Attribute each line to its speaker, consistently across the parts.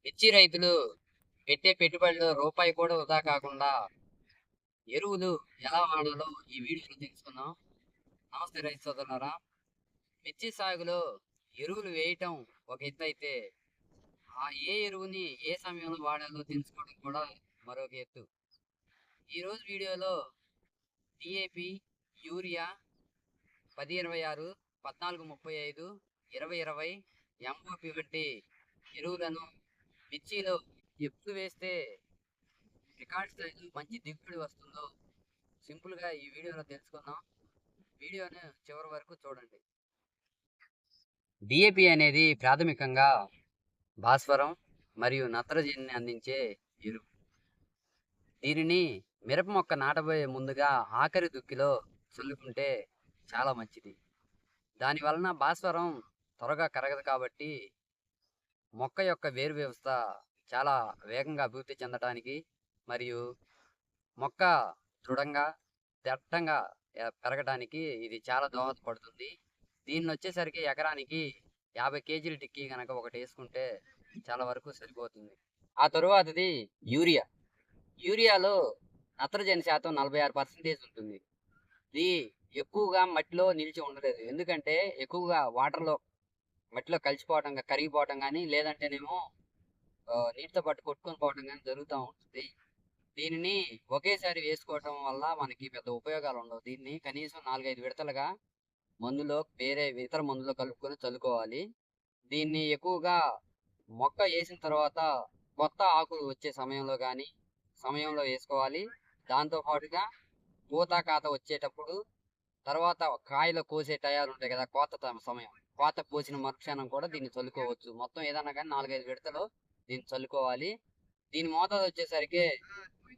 Speaker 1: మిర్చి రైతులు పెట్టే పెట్టుబడిలో రూపాయి కూడా వృధా కాకుండా ఎరువులు ఎలా వాడాలో ఈ వీడియోలో తెలుసుకుందాం. నమస్తే రైతు సోదరులారా. మిర్చి సాగులో ఎరువులు వేయటం ఒక ఎత్తు అయితే, ఏ ఎరువుని ఏ సమయంలో వాడాలో తెలుసుకోవడం కూడా మరొక ఎత్తు. ఈరోజు వీడియోలో డిఏపి, యూరియా 10-26, 14-35, 20-20, ఎంఓపి వంటి ఎరువులను మిర్చిలో ఎప్పుడు వేస్తే రికార్డ్ స్థాయిలో మంచి దిగుబడి వస్తుందో సింపుల్గా ఈ వీడియోలో తెలుసుకుందాం. వీడియోని చివరి వరకు చూడండి. డిఏపి అనేది ప్రాథమికంగా భాస్వరం మరియు నత్రజనిని అందించే ఎరువు. దీనిని మిరప మొక్క నాటబోయే ముందుగా ఆఖరి దుక్కిలో చల్లుకుంటే చాలా మంచిది. దాని వలన భాస్వరం త్వరగా కరగదు కాబట్టి మొక్క యొక్క వేరు వ్యవస్థ చాలా వేగంగా అభివృద్ధి చెందడానికి మరియు మొక్క దృఢంగా దట్టంగా పెరగడానికి ఇది చాలా దోహదపడుతుంది. దీన్ని వచ్చేసరికి ఎకరానికి 50 కేజీల టిక్కీ కనుక ఒకటి వేసుకుంటే చాలా వరకు సరిపోతుంది. ఆ తరువాతది యూరియా. యూరియాలో నత్రజని శాతం 46% ఉంటుంది. ఇది ఎక్కువగా మట్టిలో నిలిచి ఉండలేదు. ఎందుకంటే ఎక్కువగా మట్టిలో కలిసిపోవటం, కరిగిపోవటం కానీ లేదంటేనేమో నీటితో పాటు కొట్టుకొని పోవటం కానీ జరుగుతూ ఉంటుంది. దీనిని ఒకేసారి వేసుకోవటం వల్ల మనకి పెద్ద ఉపయోగాలు ఉండవు. దీన్ని కనీసం 4-5 విడతలుగా వేరే ఇతర మందులో కలుపుకొని చల్లుకోవాలి. దీన్ని ఎక్కువగా మొక్క వేసిన తర్వాత కొత్త ఆకులు వచ్చే సమయంలో వేసుకోవాలి. దాంతో పాటుగా పూత కాత వచ్చేటప్పుడు, తర్వాత కాయలు కోసే టయాలు ఉంటాయి కదా, కోత కోసిన మరుక్షణం కూడా దీన్ని చల్లుకోవచ్చు. మొత్తం ఏదన్నా కానీ 4-5 విడతలు దీన్ని చల్లుకోవాలి. దీని మోతాదు వచ్చేసరికి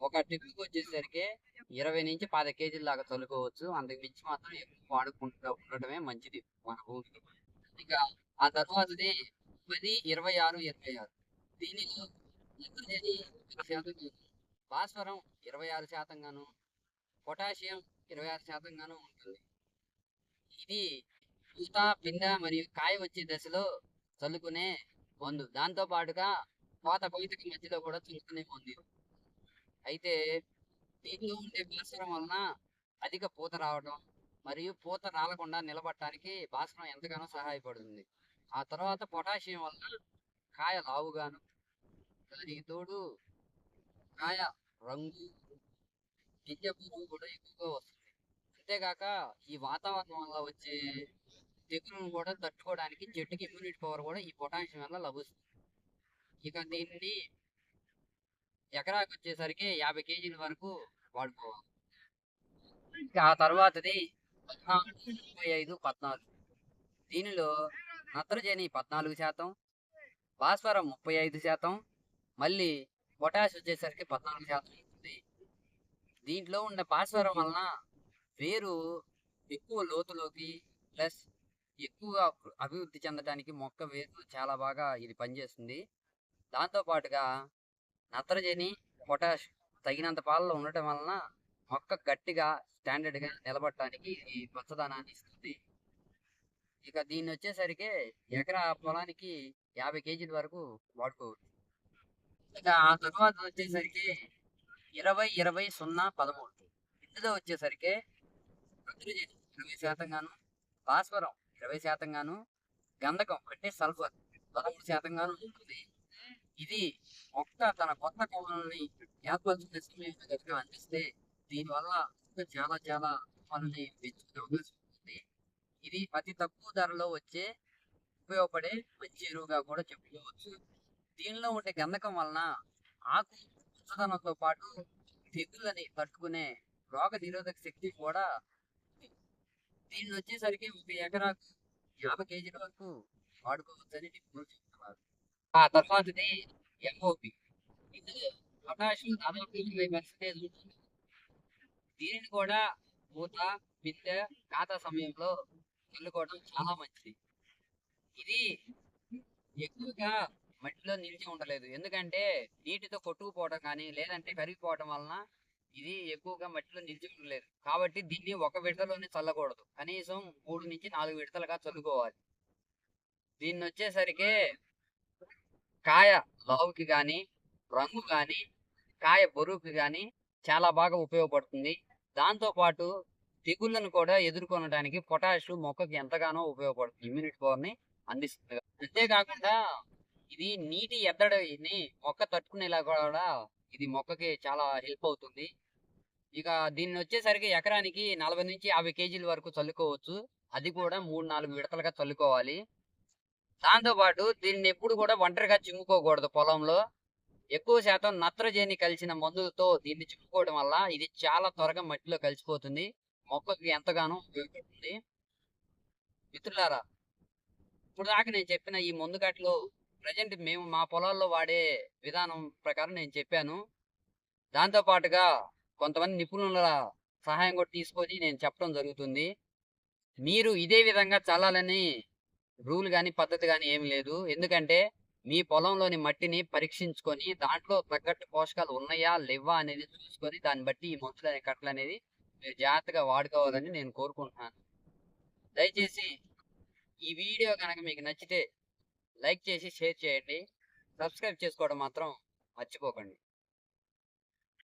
Speaker 1: ఒక ట్రిప్కి వచ్చేసరికి 20-15 కేజీల దాకా చల్లుకోవచ్చు. అంతకు మించి మాత్రం ఎక్కువ వాడుకుంటూ ఉండటమే మంచిది మన భూమికి. ఇక ఆ తర్వాతది 10-26-26. దీనిలో నత్రజని 20% భాస్వరం 26% గాను, పొటాషియం 26% గాను ఉంటుంది. ఇది పూత, పిండ మరియు కాయ వచ్చే దశలో చల్లుకునే మందు. దాంతో పాటుగా కోతకి మధ్యలో కూడా చల్లుకునే మందు. అయితే దీనిలో ఉండే భాస్వరం వలన అధిక పూత రావడం మరియు పూత రాలకుండా నిలబడటానికి భాస్వరం ఎంతగానో సహాయపడుతుంది. ఆ తర్వాత పొటాషియం వలన కాయ లావుగాను, దానికి తోడు కాయ రంగు, గింజ పురుగు కూడా ఎక్కువగా వస్తుంది. అంతేగాక ఈ వాతావరణం వల్ల వచ్చే తెగులను కూడా తట్టుకోవడానికి చెట్టుకి ఇమ్యూనిటీ పవర్ కూడా ఈ పొటాషియం వల్ల లభిస్తుంది. ఇక దీన్ని ఎకరాకి వచ్చేసరికి 50 కేజీల వరకు వాడుకోవాలి. ఆ తర్వాతది 14-35-14. దీనిలో నత్రజని 14%, భాస్వరం 35%, మళ్ళీ పొటాష్ వచ్చేసరికి 14% ఉంటుంది. దీంట్లో ఉన్న భాస్వరం వలన వేరు ఎక్కువ లోతులోకి ప్లస్ ఎక్కువగా అభివృద్ధి చెందడానికి మొక్క వేరు చాలా బాగా ఇది పనిచేస్తుంది. దాంతో పాటుగా నత్రజని, పొటాష్ తగినంత పాలలో ఉండటం వలన మొక్క గట్టిగా స్టాండర్డ్గా నిలబడటానికి ఈ పచ్చదనాన్ని ఇస్తుంది. ఇక దీన్ని వచ్చేసరికి ఎకరా పొలానికి 50 కేజీల వరకు వాడుకోవచ్చు. ఇక ఆ తర్వాత వచ్చేసరికి 20-20-0-13. ఇందులో వచ్చేసరికి నత్రజని 20% గాను, భాస్వరం 20% గాను, గంధకం అంటే సల్ఫర్ 13% గాను ఉంటుంది. ఇది మొక్క తన కొత్త కొమ్మల్ని ఏర్పరచుకునే సమయంలో గట్టిగా అందిస్తే దీనివల్ల చాలా చాలా మనల్ని పెంచుకునే అవకాశం ఉంటుంది. ఇది అతి తక్కువ ధరలో ఉపయోగపడే మంచి ఎరువుగా కూడా చెప్పుకోవచ్చు. దీనిలో ఉండే గంధకం వలన ఆకు పచ్చదనంతో పాటు తెగుళ్ళని తట్టుకునే రోగ నిరోధక శక్తి కూడా ఉంది. దీన్ని వచ్చేసరికి ఒక ఎకరాకు 50 కేజీల వరకు వాడుకోవచ్చని నిపుణులు చెప్తున్నారు. ఆ తర్వాతది ఎంఓపి. ఇందులో పొటాషియం దాదాపు 20% ఉంటుంది. దీనిని కూడా పూత, పిందె, కాత సమయంలో చల్లుకోవడం చాలా మంచిది. ఇది ఎక్కువగా మట్టిలో నిలిచి ఉండలేదు. ఎందుకంటే నీటితో కొట్టుకుపోవడం కానీ లేదంటే కరిగిపోవడం వలన ఇది ఎక్కువగా మట్టిలో నిలిచి ఉండలేదు. కాబట్టి దీన్ని ఒక విడతలోనే చల్లకూడదు. కనీసం 3-4 విడతలుగా చల్లుకోవాలి. దీన్ని వచ్చేసరికి కాయ లావుకి గాని, రంగు గాని, కాయ బరువుకి గాని చాలా బాగా ఉపయోగపడుతుంది. దాంతో పాటు తెగుళ్ళను కూడా ఎదుర్కొనడానికి పొటాషు మొక్కకి ఎంతగానో ఉపయోగపడుతుంది. ఇమ్యూనిటీ పవర్‌ని అందిస్తుంది. అంతే కాకుండా ఇది నీటి ఎద్దడిని మొక్క తట్టుకునేలా కూడా ఇది మొక్కకి చాలా హెల్ప్ అవుతుంది. ఇక దీన్నొచ్చేసరికి ఎకరానికి 40-50 కేజీల వరకు చల్లుకోవచ్చు. అది కూడా 3, 4 విడతలుగా చల్లుకోవాలి. దాంతో పాటు దీన్నెప్పుడు కూడా ఒంటరిగా చిమ్ముకోకూడదు పొలంలో. ఎక్కువ శాతం నత్రజని కలిసిన మందులతో దీన్ని చిమ్ముకోవడం వల్ల ఇది చాలా త్వరగా మట్టిలో కలిసిపోతుంది. మొక్కకి ఎంతగానో ఉపయోగపడుతుంది. మిత్రులారా, ఇప్పటిదాకా నేను చెప్పిన ఈ మందుకాటిలో ప్రెజెంట్ మేము మా పొలాల్లో వాడే విధానం ప్రకారం నేను చెప్పాను. దాంతో పాటుగా కొంతమంది నిపుణుల సహాయం కూడా తీసుకొని నేను చెప్పడం జరుగుతుంది. మీరు ఇదే విధంగా చల్లాలని రూల్ గాని, పద్ధతి గాని ఏమి లేదు. ఎందుకంటే మీ పొలంలోని మట్టిని పరీక్షించుకొని దాంట్లో తగ్గట్టు పోషకాలు ఉన్నాయా? లెవ్వా? అనేది చూసుకొని దాన్ని బట్టి ఈ మందులనే కట్టలనేది మీరు జాగ్రత్తగా వాడుకోవాలని నేను కోరుకుంటున్నాను. దయచేసి ఈ వీడియో గనక మీకు నచ్చితే లైక్ చేసి షేర్ చేయండి. సబ్స్క్రైబ్ చేసుకోవడం మాత్రం మర్చిపోకండి.